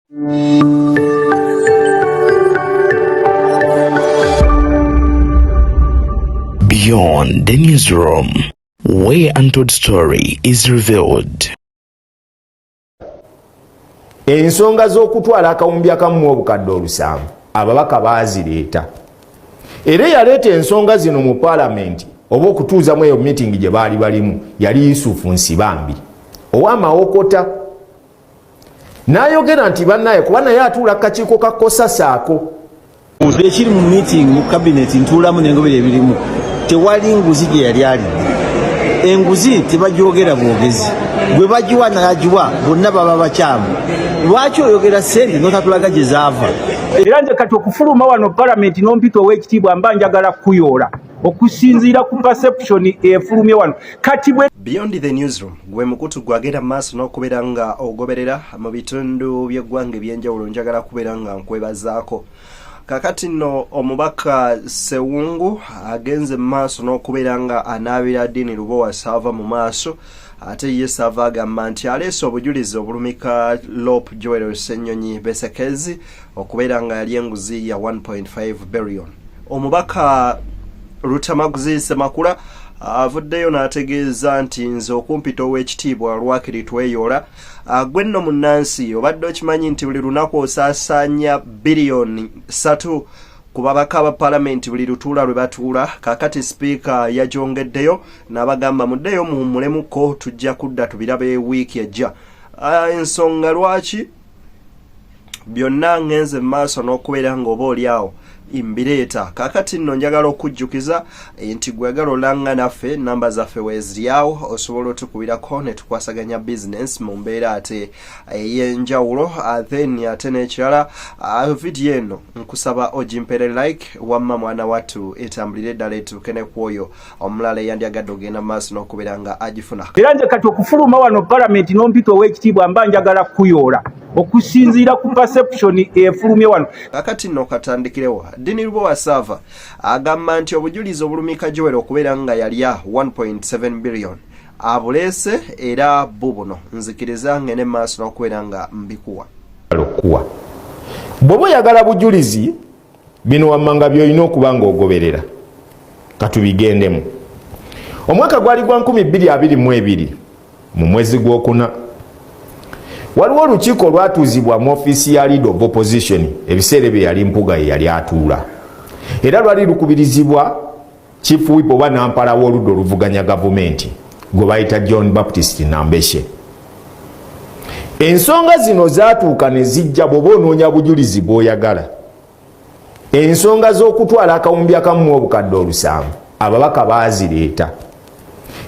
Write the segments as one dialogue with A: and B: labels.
A: Beyond the newsroom, where untold story is revealed.
B: Ensonga z'okutwala akawumbi akamu obukadde olusanvu ababaka baazireeta. Era yaleeta ensonga zino mu paalamenti oba okutuuzamu eyo meeting gye baali balimu yali Yusufu Nsibambi ow'Amawokota. N'ayogera nti bannaye kuba naye atuula kakiiko ka Kosasaako.
C: Ekiri mu meeting mu cabinet ntuulamu n'engobere ebirimu tewali nguzi gye yali alidde. Enguzi tebagyogera bwogezi, gwe bagiwa n'agiwa bonna baba bakyamu. Lwaki oyogera ssente n'otatulaga gye zaava?
D: Era nze kati okufuluma wano palamenti n'ompita ow'ekitiibwa mba njagala kuyoola okusinziira ku perception efulumye wano kati bwe.
E: Beyond the newsroom gwe mukutu gwagenda maaso n'okubeera nga ogoberera mu bitundu by'eggwanga eby'enjawulo. Njagala kubeera nga nkwebazaako. Kakati nno omubaka Sewungu agenze maaso n'okubeera nga anaabira Dini Lubowa Sava mu maaso, ate ye Sava agamba nti aleese obujulizi obulumika Lop Joel Ssenyonyi Besekezi okubeera nga yali enguzi ya 1.5 billion. Omubaka Rutamaguzi Semakula avuddeyo n'ategeeza nti nze okumpita ow'ekitiibwa Lwakiri tweyola. Gwe nno munnansi obadde okimanyi nti buli lunaku osaasaanya biliyoni 3 ku babaka ba palamenti buli lutuula lwe batuula. Kakati sipiika yagyongeddeyo n'abagamba muddeyo muwummulemuko tujja kudda tubirabe wiiki ejja. Ensonga lwaki byonna ngenze maaso n'okubeera ng'oba oli awo imbireeta. Kakati nno njagala okujjukiza nti gwegala olanga naffe namba zaffe weeziryawo osobola otukubirako ne tukwasaganya business mu mbeera ate ey'enjawulo. Then ate n'ekirala video eno nkusaba ogimpere like wamma mwana wattu etambulire ddala etuuke ne kwoyo omulala eyandyagadde ogenda maaso n'okubeera nga agifuna.
D: Era nze kati okufuluma wano palamenti n'ompita ow'ekitiibwa mba njagala kuyoola okusinziira ku perception efulumye wano.
E: Kakati nno katandikirewo. Dini Lubowa Sava agamba nti obujulizi obulumika Joel okubeera nga yalya 1.7 billion abuleese era bubuno nzikiriza ngene maaso n'okubeera nga mbikuwa.
B: Bw'oba oyagala bujulizi bino wammanga by'olina okuba ng'ogoberera. Katubigendemu. Omwaka gwali gwa 2022 mu mwezi gw'okuna waliwo olukiiko olwatuuzibwa mu ofiisi ya Leader of Opposition ebiseera bye yali mpuga ye yali atuula. Era lwali lukubirizibwa Chief Whip oba nampala w'oludda oluvuganya gavumenti gwe bayita John Baptist Nambeshe. Ensonga zino zaatuuka ne zijja bw'oba onoonya bujulizi bw'oyagala. Ensonga z'okutwala akawumbi akamu obukadde olusanvu ababaka baazireeta.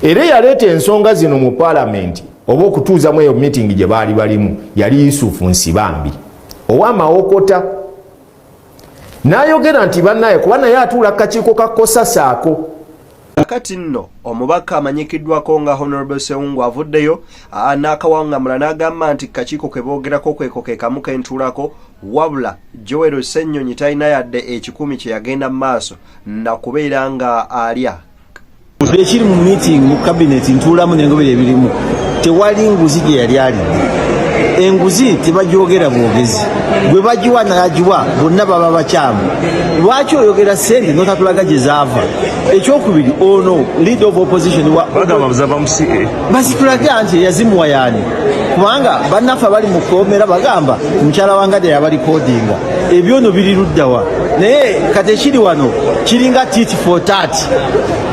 B: Era yaleeta ensonga zino mu paalamenti oba okutuuzamu eyo meeting gye baali balimu yali Yusufu Nsibambi ow'Amawokota. N'ayogera nti bannaye kuba naye atuula kakiiko ka Kosasaako.
E: Kakati nno omubaka amanyikiddwako nga Honorable Sewungu avuddeyo n'akawangamula n'agamba nti kakiiko ke boogerako kweko ke kamu kentuulako wabula Joel Ssenyonyi talina yadde ekikumi kye yagenda mu maaso na kubeera nga alya.
C: Ekiri mu meeting mu cabinet ntuulamu n'engobere ebirimu tewali nguzi gye yali alidde. Enguzi tebagyogera bwogezi, gwe bagiwa n'agiwa bonna baba bakyamu. Lwaki oyogera ssente n'otatulaga gye zaava? Ekyokubiri ono Leader of Opposition bazitulaga nti yazimuwa yaani, kubanga bannaffe abali mu kkomera bagamba mukyala wange yaba likodinga. Ebyo nno biri luddawa? Naye kati ekiri wano kiringa tit for tat.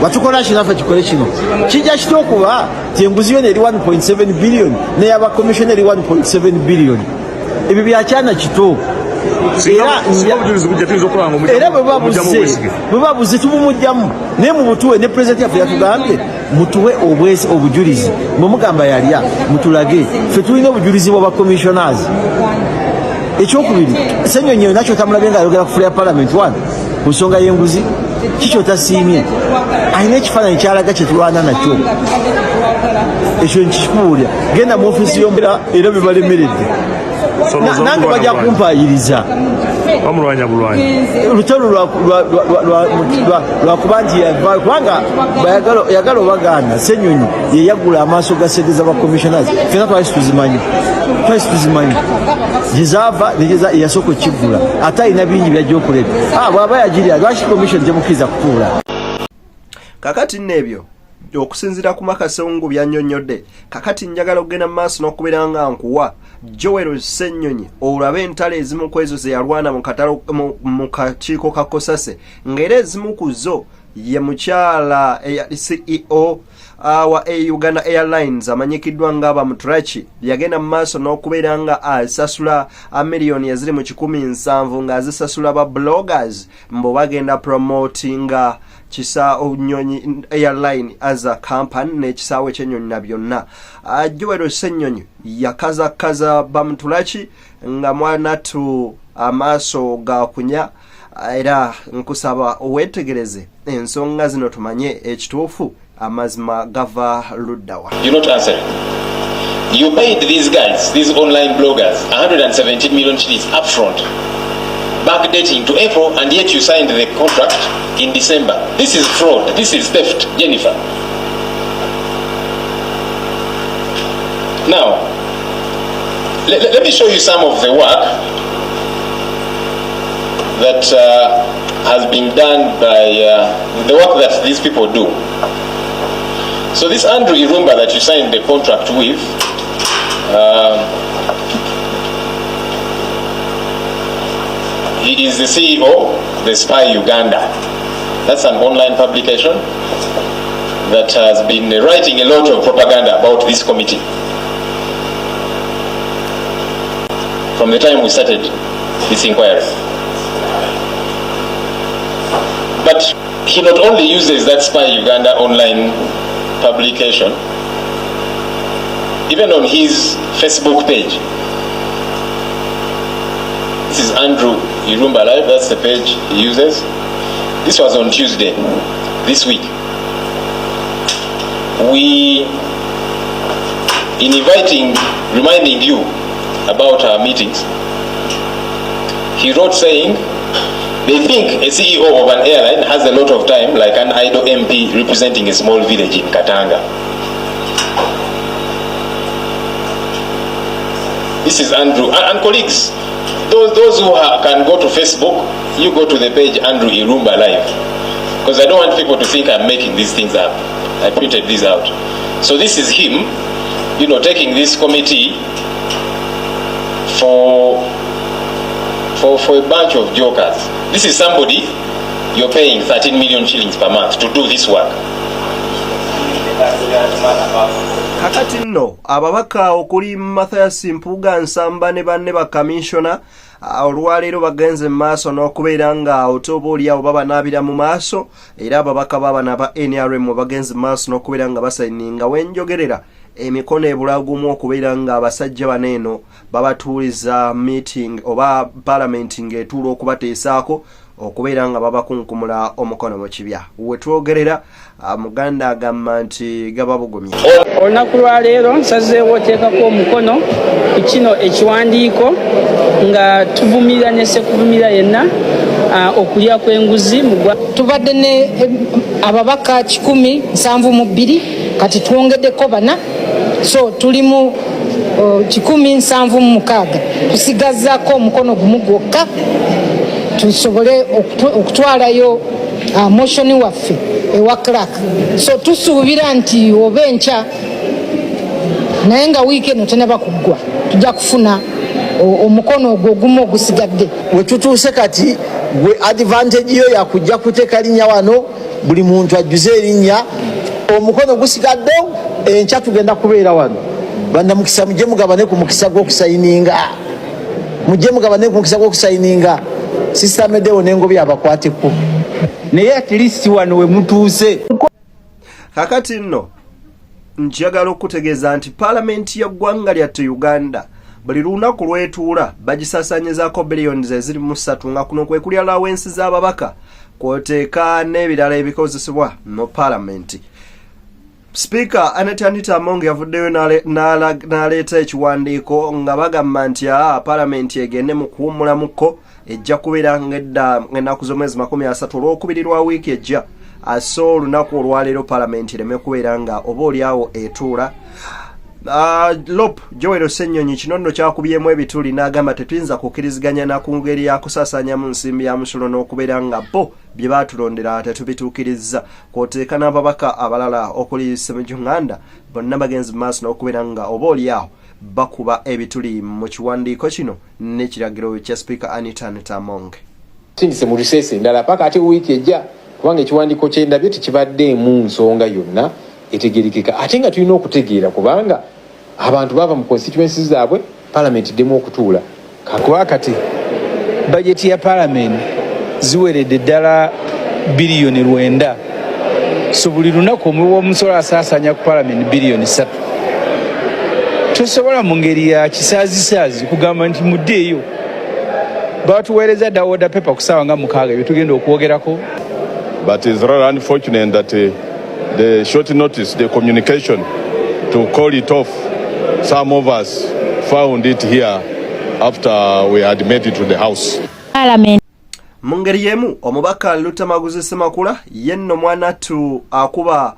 C: Batukola kinaffe kikole kino kijja kitookuba ti enguzi yona eri 1.7 billion n'eyaba commission eri 1.7 billion. Ebyo byakyana kito. Era bwe babuze tubumugjamu naye mu butuwe ne pulezidenti yaffe yatugambye mutuwe obujulizi bwe mugamba yalya mutulage ffe tulina obujulizi bwa commissioners. Ekyokubiri Ssenyonyi nakyo tamulabye nga ayogera ku fula ya parliament one ku nsonga y'enguzi kikyo tasiimye. Alina ekifaananyi kyalaga kye tulwana nakyo. Ekyo nkikubuulira genda mu ofiisi y'omulala era bye balemeredde nange bajja kumpaayiriza.
F: bamulwanya bulwanya
C: lutalo lwa kubanji kubanga yagala obaganda Ssenyonyi ye yagula amaaso ga ssente za commissioners fena twali tuzimanyi gizava negeza yasoko kigula ate alina bingi byajja okuleta bwaba yagirya lwaki commission temukkiriza kutuula
E: kakati nebyo okusinzira ku Makasewungu byannyonnyodde kakati njagala okugenda mu maaso n'okubeera nga nkuwa Joel Ssenyonyi olabe entale ezimu ku ezo ze yalwana mu kakiiko ka Kosase ng'era ezimu ku zo ye mukyala CEO wa Uganda Airlines amanyikiddwa nga Bamuturachi yagenda mu maaso n'okubeera nga asasula miliyoni eziri mu 17 ng'azisasula ba bloggers mbo bagenda promotinga Kisaawe Nyonyi Airline as a company n'ekisaawe ky'ennyonyi na byonna. Joel Ssenyonyi yakaza Bamuturachi nga mwanatu amaaso ga kunya era nkusaba wetegereze ensonga zino tumanye ekituufu amazima gava luddawa.
G: You're not answering. You paid these guys, these online bloggers, 117 million shillings upfront, backdating to April, and yet you signed the contract in December. This is fraud. This is theft, Jennifer. Now, let me show you some of the work that has been done by the work that these people do. So this Andrew Irumba that you signed the contract with, he is the CEO of the Spy Uganda. That's an online publication that has been writing a lot of propaganda about this committee from the time we started this inquiry. But he not only uses that Spy Uganda online publication, even on his Facebook page. This is Andrew Irumba Live, that's the page he uses. This was on Tuesday, this week. In reminding you about our meetings, he wrote saying, they think a CEO of an airline has a lot of time, like an idle MP representing a small village in Katanga. This is Andrew. And colleagues, those who can go to Facebook, you go to the page Andrew Irumba Live. Because I don't want people to think I'm making these things up. I printed these out. So this is him, taking this committee for a bunch of jokers. This is somebody you're paying 13 million shillings per month to do this work.
E: Kakati nno ababaka okuli Mathias Mpuuga Nsamba ne banne ba commissioner olwaleero bagenze mu maaso n'okubeera nga otoba oli abo baba naabira mu maaso era ababaka baba naba NRM bagenze mu maaso n'okubeera nga basayininga wenjogerera emikono ebulagumu okubeera nga abasajja baneeno babatuuliza meeting oba parliament ng'etuula okubateesaako okubeera nga babakunkumula omukono mu kibya wetwogerera muganda agamba nti gababugumye.
H: Olunaku lwa leero nsazeewo oteekako omukono ku kino ekiwandiiko nga tuvumirira ne sekuvumira yenna okulya kw'enguzi
I: tubadde ne ababaka 172 kati twongeddeko 4 so tuli mu 176 tusigazzaako omukono gumu gwokka tusobole okutwalayo motion waffe ewa clerk. So tusuubira nti oba enkya naye nga wiiki eno tenaba kuggwa tujja kufuna omukono ogwo ogumu ogusigadde.
C: Wetutuuse kati gwe advantage yo yakujja kuteeka linnya wano buli muntu ajjuze erinnya omukono gusigadde enkya tugenda kubeera wano bannamukisa mujje mugabane ku mukisa gw'okusayininga Sister Medeo nengobi abakwateko naye at least wano we mutuuse.
E: Kakati nno njagala okutegeeza nti palamenti ya ggwanga lyattu Uganda buli lunaku lwetuula bagisasanyizaako biliyoni eziri mu 3 nga kuno kwe kuli allowances z'ababaka kwoteeka n'ebirala ebikozesebwa mu palamenti. Speaker Anita Among yavuddeyo n'aleeta ekiwandiiko nga bagamba nti Parliament egende mu kuwummulamuko ejja kubeera ng'ennaku z'omwezi 30 olwokubiri lwa wiiki ejja so olunaku olwaleero Parliament ereme kubeera nga oba oliawo etuula. Lop Joel Ssenyonyi kino nno kyakubyemu ebituli n'agamba tetuyinza kukkiriziganya na ku ngeri ya kusaasaanyamu nsimbi ya musolo n'okubeera nga bo bye baatulondera tetubituukirizza kw'oteeka n'ababaka abalala okuli Ssemujju bonna bagenzi mu maaso n'okubeera nga oba oliawo bakuba ebituli mu kiwandiiko kino n'ekiragiro kya Speaker Anita Among.
G: Singise mu recess endala paka ate wiiki ejja kubanga ekiwandiiko kye ndabye tekibaddeemu nsonga yonna etegerekeka ate nga tulina okutegeera kubanga abantu bava mu constituencies zaabwe Parliament demu okutuula
D: kakuba kati budget ya Parliament ziweredde ddala biliyoni 9 so buli lunaku omusolo asaasanya ku Parliament biliyoni 3 tosobola mu ngeri ya kisaazisaazi kugamba nti muddeeyo batuweereza dda order paper ku ssaawa nga 6 ebyo tugenda okwogerako.
F: But it's rather unfortunate that the short notice, the communication to call it off, some of us found it here after we had made it to the House.
E: Mu ngeri y'emu omubaka Lutamaguzi Ssemakula yenno mwanatu akuba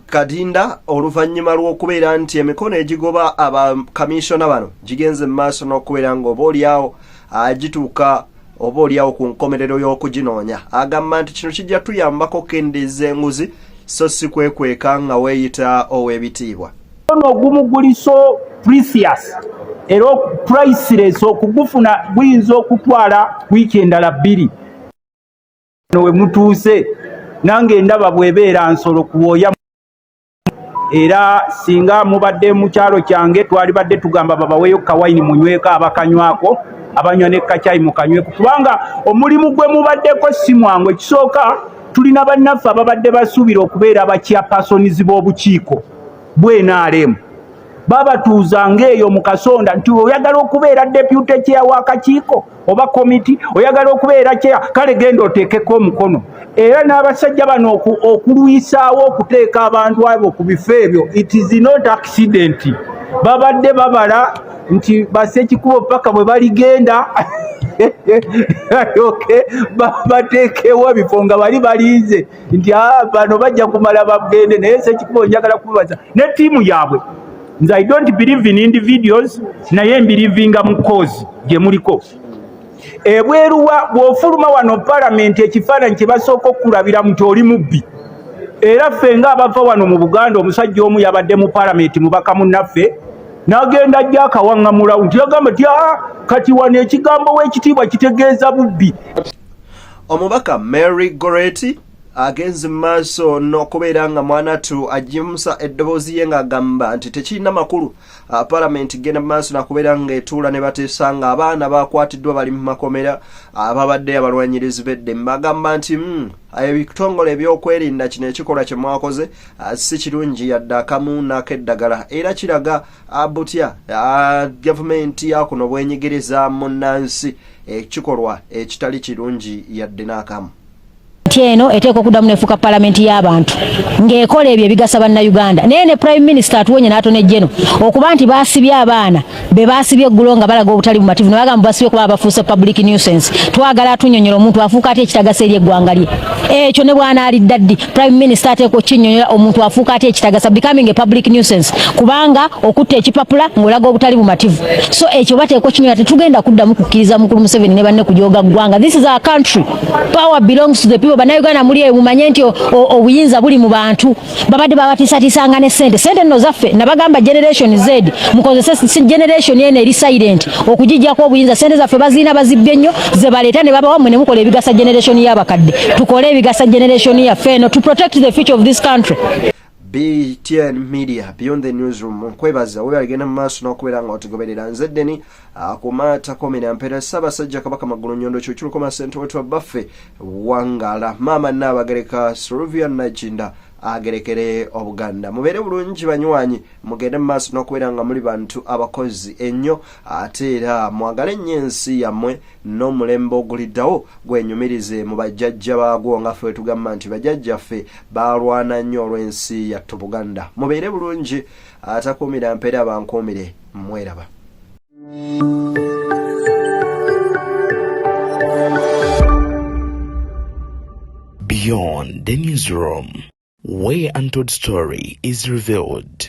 E: kadinda oluvannyuma lw'okubeera nti emikono egigoba abakamisona bano gigenze mu maaso n'okubeera nga oba oliawo agituuka oba oliawo ku nkomerero y'okuginoonya. Agamba nti kino kijja tuyambako kendeeza enguzi so si kwekweka nga weeyita ow'ebitiibwa.
D: Ogumuguliso precious era priceless okugufuna guyinza okutwala wiiki endala 2 we mutuuse nange ndaba bwebeera nsolo kuwoya era singa mubadde mu kyalo kyange twali badde tugamba babaweeyo kawayini munyweka abakanywako abanywa ne kacaayi mukanyweko kubanga omulimu gwe mubaddeko si mwangu. Ekisooka tulina bannaffe ababadde basuubira okubeera abakyapasonizi b'obukiiko bw'NRM babatuuza ng'eyo mu Kasonda nti oyagala okubeera deputy chair w'akakiiko oba komiti oyagala okubeera chair kale genda oteekeko omukono. Era n'abasajja bano okuluyisaawo okuteeka abantu abo ku bifo ebyo it is not accident. Babadde babala nti Bassekikubo paka bwe baligenda bateekewo ebifo nga balize nti bano bajja kumala bagende. Naye Ssekikubo njagala kubaza ne ttiimu yaabwe nze I don't believe in individuals naye mbirivinga mu cause gye muliko. Ebweruwa bw'ofuluma wano Parliament ekifaananyi kye basooka okulabira mu oli mubbi. Era ffe nga abava wano mu Buganda omusajja omu yabadde mu Parliament mubaka munnaffe n'agenda ajja akawaŋŋamula nti yagamba nti kati wano ekigambo w'ekitiibwa kitegeeza bubbi.
E: Omubaka Mary Goretti agenze mu maaso n'okubeera nga mwanatu ajimusa eddoboozi ye ng'agamba nti tekirina makulu Parliament genda mu maaso n'akubeera ng'etuula ne bateesa nga abaana baakwatiddwa bali mu makomera ababadde abalwanyirizi b'eddembe. Agamba nti ebitongole ebyokwerinda kino ekikolwa kye mwakoze si kirungi yadde akamu n'akeddagala era kiraga butya gavumenti yakuno bwenyigiriza munnansi ekikolwa ekitali kirungi yadde n'akamu.
J: Eno eteeka okuddamu nefuuka Parliament y'abantu ng'ekola ebyo ebigasa bannayuganda. Naye ne Prime Minister atuwonye n'atone Jeno okuba nti baasibye abaana be baasibye eggulo nga balaga obutali bumativu ne bagamba basibye kuba bafuuse public nuisance. Twagala atunnyonnyola omuntu afuuka ate ekitagasa eri eggwanga lye. Ekyo ne bw'anaalidda ddi Prime Minister ateeka okinnyonnyola omuntu afuuka ate ekitagasa becoming a public nuisance kubanga okutta ekipapula ng'olaga obutali bumativu. So ekyo bateeka okinnyonnyola tetugenda kuddamu kukkiriza mukulu Museveni ne banne kujooga ggwanga. This is our country. Power belongs to the people. Bannayuganda muli mumanye nti obuyinza buli mu bantu. Babadde babatiisatiisanga ne sente nno zaffe nabagamba generation Z mukozese generation eno eri silent okugijjako obuyinza. Sente zaffe baziina bazibbye nnyo ze baleeta ne babawa mmwe ne mukola ebigasa generation y'abakadde. Tukole ebigasa generation yaffe eno to protect the future of this country.
E: BTN Media Beyond the Newsroom nkwebaza we aligenda mu maaso n'okubeera nga otugoberera nze Deni akumata komera mpera Ssaabasajja Kabaka Magulu Nyondo kyokuluko masente wetu baffe wangala mama Nnaabagereka Sylvia Najinda agerekere Obuganda. Mubeere bulungi banywanyi, mugende maaso n'okubeera nga muli bantu abakozi ennyo ate era mwagale ennyo ensi yammwe n'omulembe oguliddawo gwenyumirize mu bajjajja baagwo nga ffe tugamba nti bajjajjaffe balwana nnyo olw'ensi yattu Buganda. Mubeere bulungi, atakuumira mpeera bankuumire, mweraba.
A: Beyond the newsroom, where untold story is revealed.